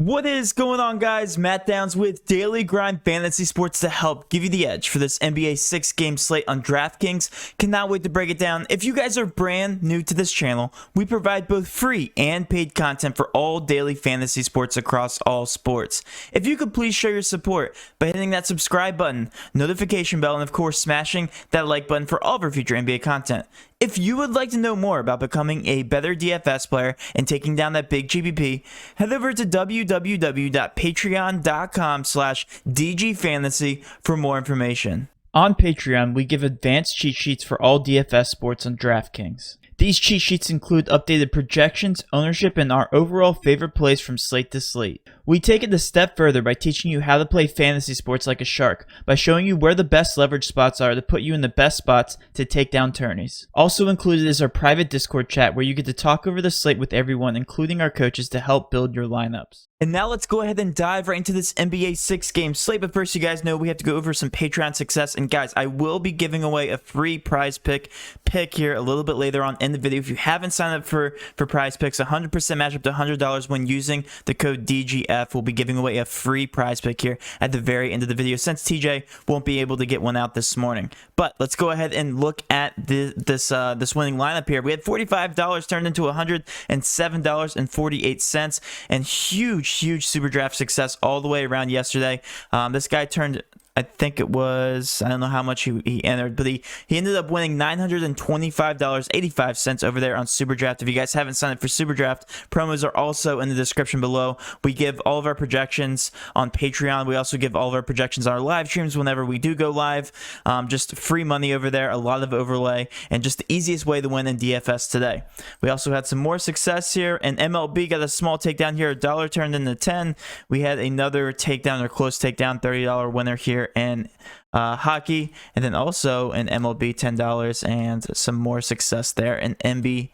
What is going on, guys? Matt Downs with Daily Grind Fantasy Sports to help give you the edge for this NBA 6-game slate on DraftKings. Cannot wait to break it down. If you guys are brand new to this channel, we provide both free and paid content for all daily fantasy sports across all sports. If you could please show your support by hitting that subscribe button, notification bell, and of course smashing that like button for all of our future NBA content. If you would like to know more about becoming a better DFS player and taking down that big GPP, head over to www.patreon.com/DGFantasy for more information. On Patreon, we give advanced cheat sheets for all DFS sports on DraftKings. These cheat sheets include updated projections, ownership, and our overall favorite plays from slate to slate. We take it a step further by teaching you how to play fantasy sports like a shark, by showing you where the best leverage spots are to put you in the best spots to take down tourneys. Also included is our private Discord chat where you get to talk over the slate with everyone, including our coaches, to help build your lineups. And now let's go ahead and dive right into this NBA 6-game slate. But first, you guys know we have to go over some Patreon success. And guys, I will be giving away a free prize pick here a little bit later on in the video. If you haven't signed up for prize picks, 100% match up to $100 when using the code DGF. We'll be giving away a free prize pick here at the very end of the video, since TJ won't be able to get one out this morning. But let's go ahead and look at this winning lineup here. We had $45 turned into $107.48, and huge SuperDraft success all the way around yesterday. This guy turned, I think it was, I don't know how much he entered, but he ended up winning $925.85 over there on SuperDraft. If you guys haven't signed up for SuperDraft, promos are also in the description below. We give all of our projections on Patreon. We also give all of our projections on our live streams whenever we do go live. Just free money over there, a lot of overlay, and just the easiest way to win in DFS today. We also had some more success here, and MLB got a small takedown here. $1 turned into 10. We had another takedown or close takedown, $30 winner here and hockey, and then also an MLB $10 and some more success there in NBA.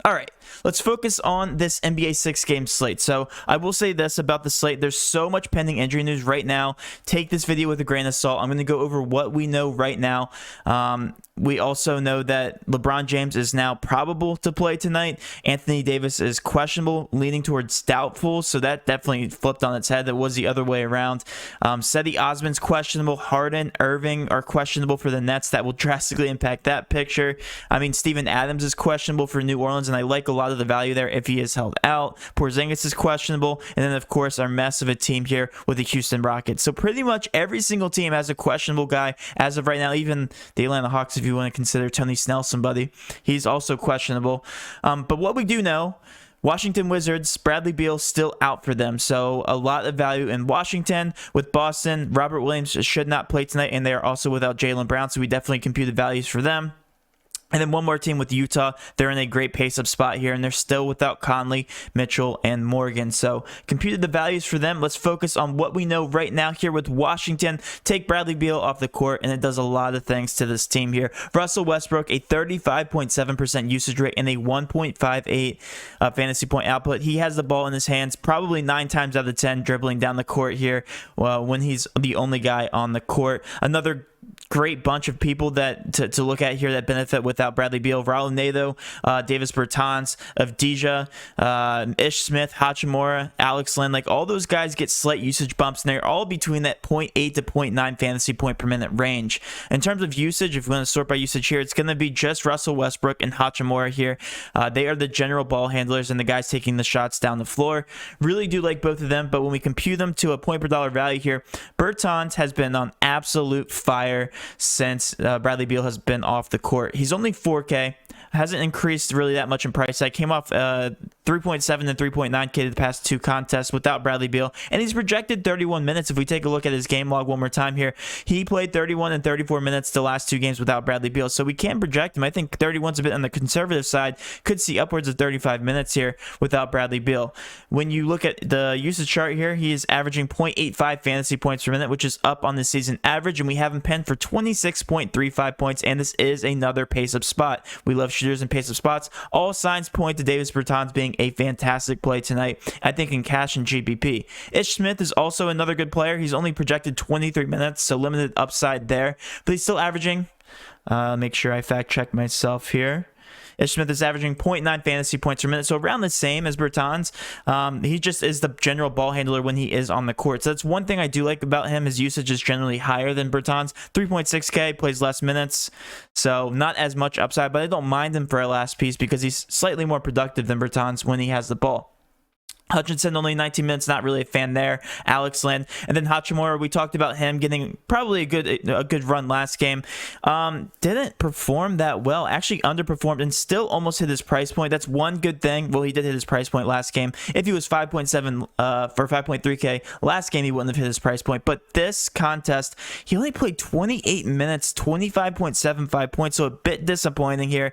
All right, let's focus on this NBA 6-game slate. So I will say this about the slate: there's so much pending injury news right now. Take this video with a grain of salt. I'm going to go over what we know right now. We also know that LeBron James is now probable to play tonight. Anthony Davis is questionable, leaning towards doubtful. So that definitely flipped on its head. That was the other way around. Cedi Osman's questionable. Harden, Irving are questionable for the Nets. That will drastically impact that picture. I mean, Steven Adams is questionable for New Orleans, and I like a lot of the value there if he is held out. Porzingis is questionable. And then, of course, our mess of a team here with the Houston Rockets. So pretty much every single team has a questionable guy as of right now. Even the Atlanta Hawks, if you want to consider Tony Snell somebody, he's also questionable. But what we do know, Washington Wizards, Bradley Beal still out for them. So a lot of value in Washington. With Boston, Robert Williams should not play tonight, and they are also without Jaylen Brown. So we definitely computed values for them. And then one more team with Utah. They're in a great pace-up spot here, and they're still without Conley, Mitchell, and Morgan. So computed the values for them. Let's focus on what we know right now here with Washington. Take Bradley Beal off the court, and it does a lot of things to this team here. Russell Westbrook, a 35.7% usage rate and a 1.58 fantasy point output. He has the ball in his hands probably 9 times out of 10 dribbling down the court here when he's the only guy on the court. Another great bunch of people that to look at here that benefit without Bradley Beal: Raul Neto, Davis Bertans, Avdija, Ish Smith, Hachimura, Alex Len. Like, all those guys get slight usage bumps, and they're all between that 0.8 to 0.9 fantasy point per minute range. In terms of usage, if we want to sort by usage here, it's going to be just Russell Westbrook and Hachimura here. They are the general ball handlers and the guys taking the shots down the floor. Really do like both of them, but when we compute them to a point per dollar value here, Bertans has been on absolute fire since Bradley Beal has been off the court. He's only 4K. Hasn't increased really that much in price. I came off 3.7 and 3.9K the past 2 contests without Bradley Beal, and he's projected 31 minutes. If we take a look at his game log one more time here, he played 31 and 34 minutes the last 2 games without Bradley Beal, so we can project him. I think 31's a bit on the conservative side. Could see upwards of 35 minutes here without Bradley Beal. When you look at the usage chart here, he is averaging 0.85 fantasy points per minute, which is up on the season average, and we have him penned for 26.35 points, and this is another pace-up spot. We love shooters and pace-up spots. All signs point to Davis Bertans being a fantastic play tonight, I think, in cash and GPP. Ish Smith is also another good player. He's only projected 23 minutes, so limited upside there, but he's still averaging, make sure I fact check myself here. Ish Smith is averaging 0.9 fantasy points per minute, so around the same as Bertans. He just is the general ball handler when he is on the court. So that's one thing I do like about him. His usage is generally higher than Bertans. 3.6K, plays less minutes, so not as much upside, but I don't mind him for a last piece because he's slightly more productive than Bertans when he has the ball. Hutchinson, only 19 minutes, not really a fan there. Alex Lynn. And then Hachimura, we talked about him getting probably a good run last game. Didn't perform that well, actually underperformed and still almost hit his price point. That's one good thing. Well, he did hit his price point last game. If he was 5.7 for 5.3K last game, he wouldn't have hit his price point. But this contest, he only played 28 minutes, 25.75 points, so a bit disappointing here.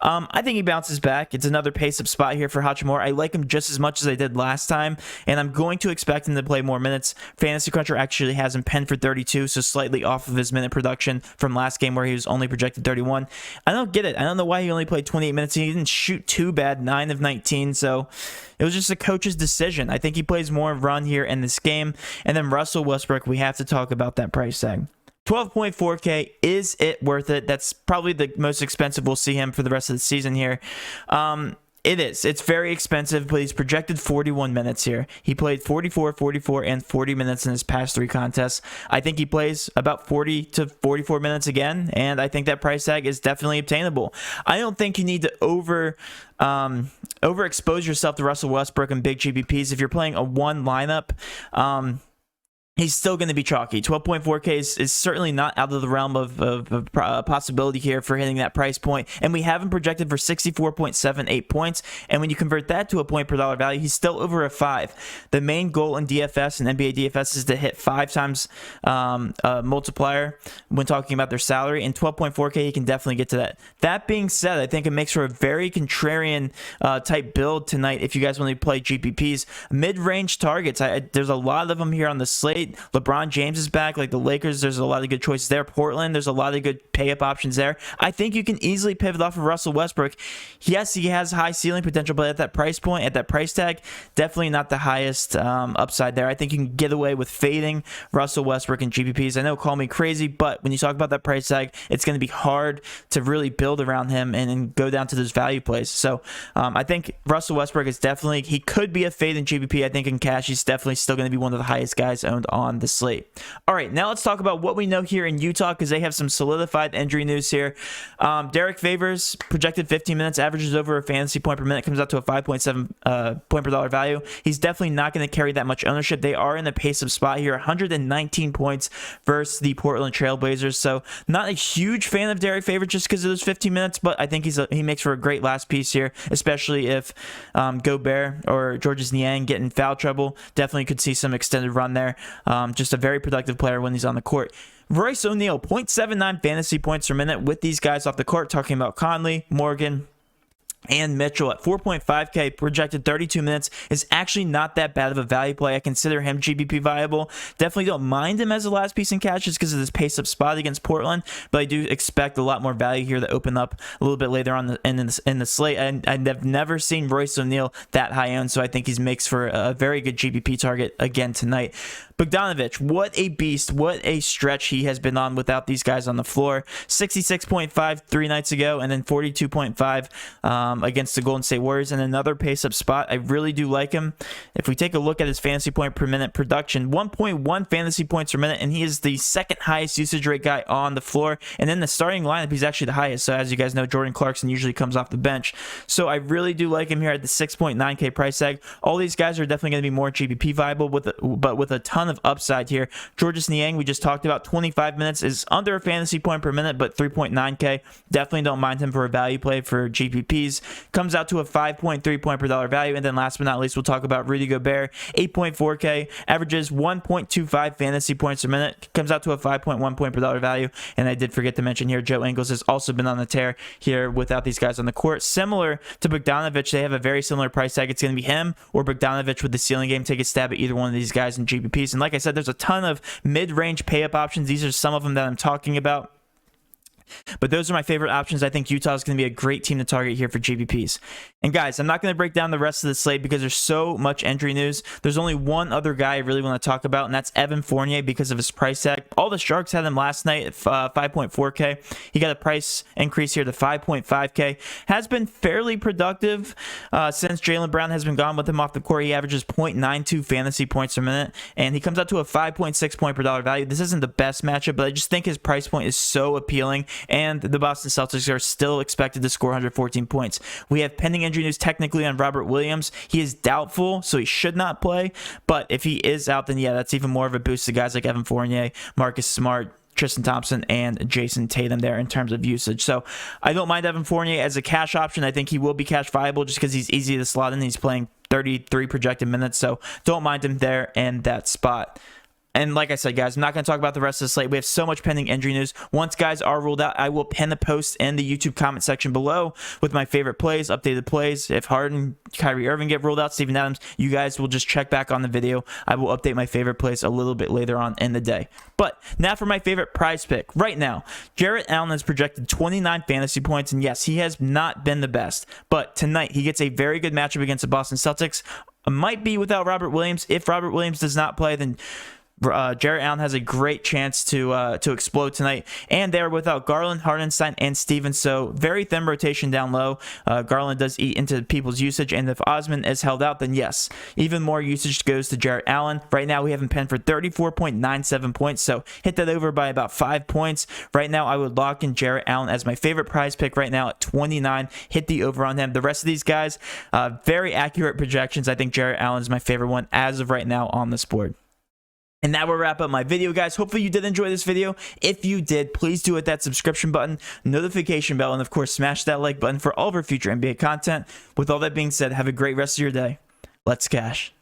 I think he bounces back. It's another pace-up spot here for Hachimura. I like him just as much as I did last time, and I'm going to expect him to play more minutes. Fantasy Cruncher actually has him penned for 32, so slightly off of his minute production from last game where he was only projected 31. I don't get it. I don't know why he only played 28 minutes. He didn't shoot too bad, 9 of 19, so it was just a coach's decision. I think he plays more run here in this game. And then Russell Westbrook, we have to talk about that price tag. 12.4K, is it worth it? That's probably the most expensive we'll see him for the rest of the season here. It is. It's very expensive, but he's projected 41 minutes here. He played 44, 44, and 40 minutes in his past 3 contests. I think he plays about 40 to 44 minutes again, and I think that price tag is definitely obtainable. I don't think you need to overexpose yourself to Russell Westbrook and big GPPs. If you're playing a one lineup, he's still going to be chalky. 12.4K is certainly not out of the realm of possibility here for hitting that price point. And we have him projected for 64.78 points. And when you convert that to a point per dollar value, he's still over a 5. The main goal in DFS and NBA DFS is to hit 5 times multiplier when talking about their salary. And 12.4K, he can definitely get to that. That being said, I think it makes for a very contrarian type build tonight if you guys want to play GPPs. Mid-range targets, there's a lot of them here on the slate. LeBron James is back. Like the Lakers, there's a lot of good choices there. Portland, there's a lot of good pay-up options there. I think you can easily pivot off of Russell Westbrook. Yes, he has high ceiling potential, but at that price point, at that price tag, definitely not the highest upside there. I think you can get away with fading Russell Westbrook in GPPs. I know, call me crazy, but when you talk about that price tag, it's going to be hard to really build around him and go down to those value plays. So I think Russell Westbrook is definitely, he could be a fade in GPP. I think in cash, he's definitely still going to be one of the highest guys owned on the slate. All right, now let's talk about what we know here in Utah because they have some solidified injury news here. Derek Favors, projected 15 minutes, averages over a fantasy point per minute, comes out to a 5.7 point per dollar value. He's definitely not going to carry that much ownership. They are in the pace-up spot here, 119 points versus the Portland Trailblazers. So not a huge fan of Derek Favors just because of those 15 minutes, but I think he makes for a great last piece here, especially if Gobert or Georges Niang get in foul trouble. Definitely could see some extended run there. Just a very productive player when he's on the court. Royce O'Neal, 0.79 fantasy points per minute with these guys off the court, talking about Conley, Morgan, and Mitchell at 4.5K, projected 32 minutes, is actually not that bad of a value play. I consider him GBP viable. Definitely don't mind him as a last piece in cash just because of this pace-up spot against Portland, but I do expect a lot more value here to open up a little bit later on in the slate. And I've never seen Royce O'Neal that high owned, so I think he makes for a very good GBP target again tonight. Bogdanovic, what a beast, what a stretch he has been on without these guys on the floor. 66.5 3 nights ago, and then 42.5 against the Golden State Warriors, and another pace-up spot. I really do like him. If we take a look at his fantasy point per minute production, 1.1 fantasy points per minute, and he is the second highest usage rate guy on the floor. And in the starting lineup, he's actually the highest. So as you guys know, Jordan Clarkson usually comes off the bench. So I really do like him here at the 6.9K price tag. All these guys are definitely going to be more GBP viable, but with a ton of upside here. Georges Niang, we just talked about, 25 minutes, is under a fantasy point per minute, but 3.9K. Definitely don't mind him for a value play for GPPs. Comes out to a 5.3 point per dollar value. And then last but not least, we'll talk about Rudy Gobert, 8.4K, averages 1.25 fantasy points per minute, comes out to a 5.1 point per dollar value. And I did forget to mention here, Joe Ingles has also been on the tear here without these guys on the court. Similar to Bogdanovic, they have a very similar price tag. It's going to be him or Bogdanovic with the ceiling game. Take a stab at either one of these guys in GPPs. And like I said, there's a ton of mid-range pay-up options. These are some of them that I'm talking about. But those are my favorite options. I think Utah is going to be a great team to target here for GPPs. And guys, I'm not going to break down the rest of the slate because there's so much injury news. There's only one other guy I really want to talk about, and that's Evan Fournier because of his price tag. All the Sharks had him last night at 5.4K. He got a price increase here to 5.5K. Has been fairly productive since Jaylen Brown has been gone with him off the court. He averages 0.92 fantasy points per minute, and he comes out to a 5.6 point per dollar value. This isn't the best matchup, but I just think his price point is so appealing, and the Boston Celtics are still expected to score 114 points. We have pending injury news technically on Robert Williams. He is doubtful, so he should not play, but if he is out, then yeah, that's even more of a boost to guys like Evan Fournier, Marcus Smart, Tristan Thompson, and Jason Tatum there in terms of usage. So I don't mind Evan Fournier as a cash option. I think he will be cash viable just because he's easy to slot in. He's playing 33 projected minutes, so don't mind him there in that spot. And like I said, guys, I'm not going to talk about the rest of the slate. We have so much pending injury news. Once guys are ruled out, I will pin a post in the YouTube comment section below with my favorite plays, updated plays. If Harden, Kyrie Irving get ruled out, Steven Adams, you guys will just check back on the video. I will update my favorite plays a little bit later on in the day. But now for my favorite prize pick. Right now, Jarrett Allen has projected 29 fantasy points, and yes, he has not been the best. But tonight, he gets a very good matchup against the Boston Celtics. Might be without Robert Williams. If Robert Williams does not play, then Jarrett Allen has a great chance to explode tonight, and they're without Garland, Hardenstein, and Stevens, so very thin rotation down low. Garland does eat into people's usage, and if Osman is held out, then yes, even more usage goes to Jarrett Allen. Right now, we have him pinned for 34.97 points, so hit that over by about 5 points. Right now, I would lock in Jarrett Allen as my favorite prize pick right now at 29. Hit the over on him. The rest of these guys, very accurate projections. I think Jarrett Allen is my favorite one as of right now on this board. And that will wrap up my video, guys. Hopefully you did enjoy this video. If you did, please do hit that subscription button, notification bell, and of course, smash that like button for all of our future NBA content. With all that being said, have a great rest of your day. Let's cash.